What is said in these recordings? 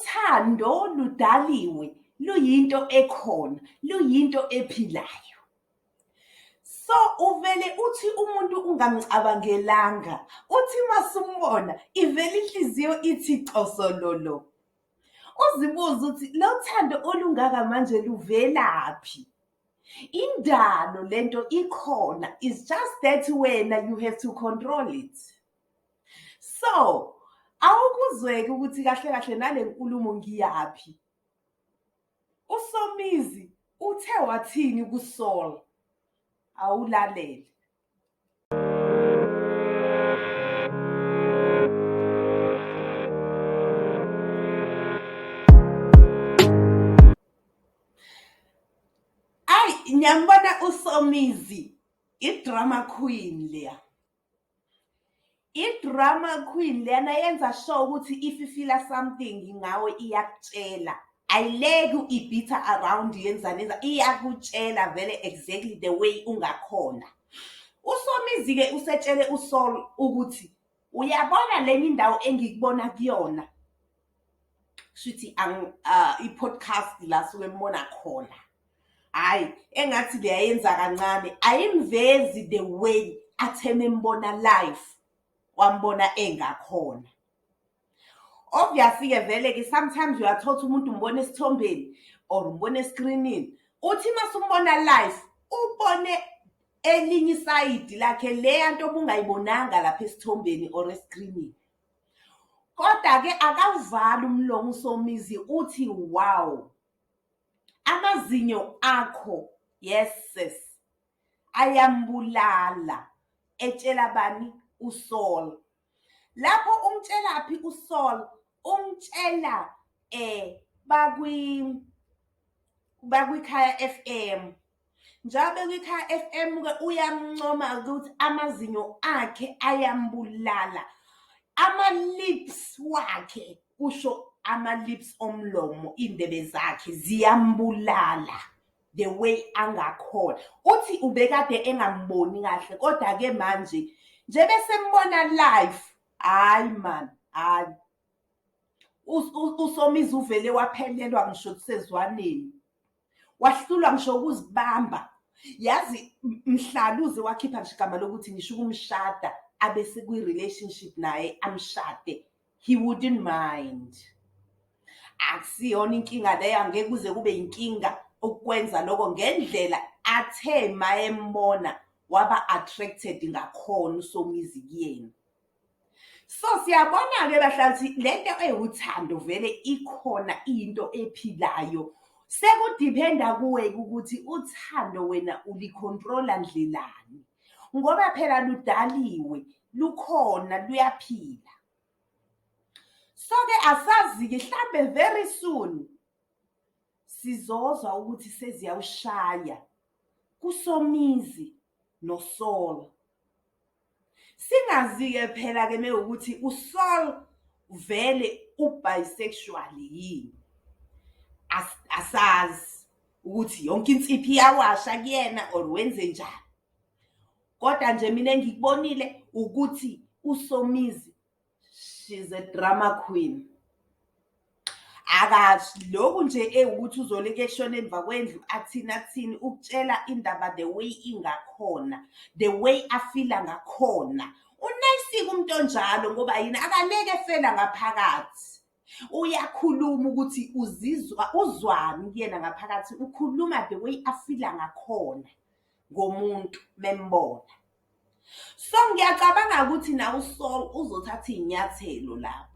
uthando ludaliwe luyinto ekhona, luyinto ephilayo. So uvele uthi umuntu ungamcabangelanga, uthi masumbona ivele inhliziyo ithi cosololo. Uzibuza uthi lo thando olungaka manje luvelaphi? Indalo lento ikhona, it's just that wena you have to control it. So awukuzweki ukuthi kahle kahle nale nkulumo ngiyaphi. uSomizi uthe wathini kuSaul? Awulalele. Nyambona uSomizi i-drama queen leya. I-drama queen lena yenza sure ukuthi if you feel something ngawe iyakutshela. Ayileki ibitha around yenza iyakutshela vele exactly the way ungakhona. uSomizi ke usetshele uSaul ukuthi uyabona leni indawo engikubona kuyona. Shithi i-podcast la suke mbona khona. Hayi engathi leyayenza kancane ayimvezi the way atheme mbona live wambona engakhona. Obviously ke vele ke sometimes uyathola umuntu umbona esithombeni or umbona escreenini, uthi masumbona live ubone elinye iside lakhe leyanto obungayibonanga lapha esithombeni or escreenini. Kodwa ke akawuvala umlomo uSomizi uthi wow, amazinyo akho yes sis ayambulala. Etshela bani? uSaul. Lapho umtshelaphi uSaul? Umtshela bakwiKhaya FM. Njabe kwiKhaya FM ke uyamncoma ukuthi amazinyo akhe ayambulala. Ama-lips wakhe, usho ama-lips omlomo, indebe zakhe ziyambulala the way angakhona. Uthi ubekade engamboni kahle kodwa ke manje nje bese mbona live, hayi man, hayi. uSomizi uvele waphelelwa ngisho kusezwaneni. Wahlulwa ngisho ukuzibamba. Yazi mhlaluze wakhipha nje igama lokuthi ngisho ukumshada abese kwi-relationship naye amshade. He wouldn't mind. Akusiyona inkinga leyo, angeke kuze kube inkinga ukwenza lokho ngendlela athe mayembona waba attracted ngakhona uSomizi kuyena. So siyabona ke bahlathi lento ewuthando vele ikhona, into ephilayo. Sekudependa kuwe ukuthi uthando wena ulicontrola ndlelani, ngoba phela ludaliwe, lukhona, luyaphila. So ke asazi ke mhlambe very soon sizozwa ukuthi seziyawushaya kuSomizi noSaul. Singazi ke phela ke ukuthi uSaul vele ubisexual yini. Asazi ukuthi yonke insiphi yawasha kuyena or wenze njani. Kodwa nje mina engikubonile ukuthi uSomizi, she's a drama queen. Akathi lokhu nje ukuthi uzoleke ekushona emva kwendlu athini ukutshela indaba the way ingakhona, the way afila ngakhona. Unayisika umuntu onjalo ngoba yini akaleke efela ngaphakathi. Uyakhuluma ukuthi uzwani kuyena ngaphakathi, ukhuluma the way afila ngakhona ngomuntu membona. So ngiyacabanga ukuthi na uSaul uzothatha inyathelo lapho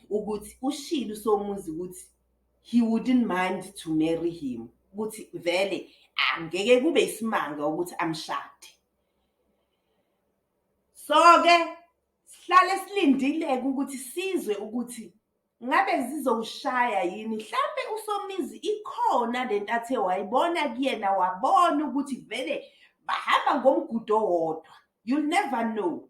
ukuthi ushilo uSomizi ukuthi he wouldn't mind to marry him, ukuthi vele angeke kube isimanga ukuthi amshade. So ke sihlale silindile ukuthi sizwe ukuthi ngabe zizowushaya yini. Mhlambe uSomizi ikhona lento athe wayibona kuyena, wabona ukuthi vele bahamba ngomgudo wodwa. You'll never know.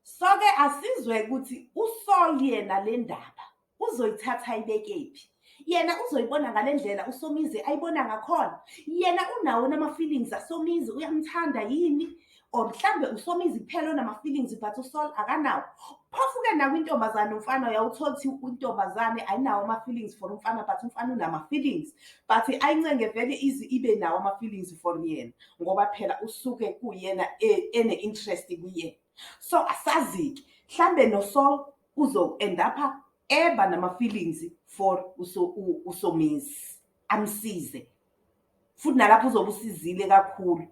So ke asizwe ukuthi uSaul yena le ndaba uzoyithatha ayibekephi. Yena uzoyibona ngalendlela uSomizi ayibona ngakhona. Yena unawo nama-feelings aSomizi, uyamthanda yini? Or mhlambe uSomizi kuphela onama-feelings but uSaul akanawo. phofu-ke nakwintombazane umfana uyawuthola ukuthi intombazane ayinawo ama-feelings for umfana, but umfana unama-feelings, but ayincenge vele ibe nawo ama-feelings for yena ngoba phela usuke kuyena ene-interest kuyena. So asazi-ke mhlambe noSol uzo-endapha eba nama-feelings for uSomizi, amsize futhi nalapho uzobe usizile kakhulu.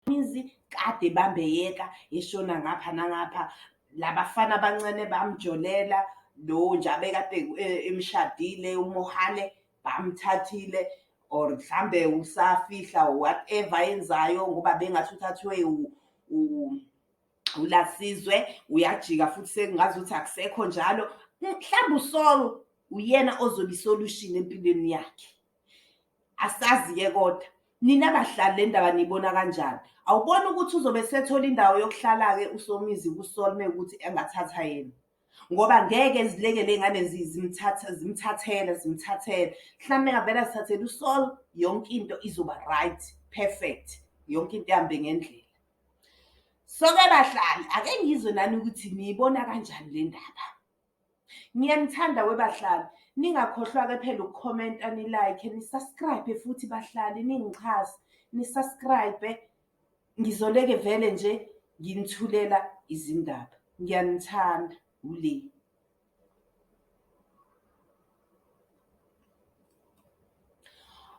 Mizi kade bambeyeka eshona ngapha nangapha, labafana abancane bamjolela, lo Njabe kade emshadile uMUHLE bamthathile, or mhlambe usafihla whatever ayenzayo ngoba bengathi uthathwe uLasizwe, uyajika futhi sengazi ukuthi akusekho njalo. Mhlawumbe uSol uyena ozobe isolution empilweni yakhe, asazi-ke kodwa nina bahlali le ndaba niyibona kanjani? Awubona ukuthi uzobe sethola indawo yokuhlala-ke uSomizi kuSol mekuthi engathatha yena, ngoba ngeke zilekele iy'ngane zimthathela mhlawumbe engavele azithathele uSol, yonke into izoba right, perfect, yonke into ihambe ngendlela. So-ke bahlali, ake ngizwe nani ukuthi niyibona kanjani le ndaba. Ngiyamthanda webahlali, ningakhohlwa-ke phela ukukhomenta, nilike, nisubscribe futhi bahlali, ningixhase, nisubscribe. Ngizoleke vele nje nginithulela izindaba. Ngiyanithanda, ule.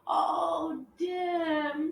Oh damn.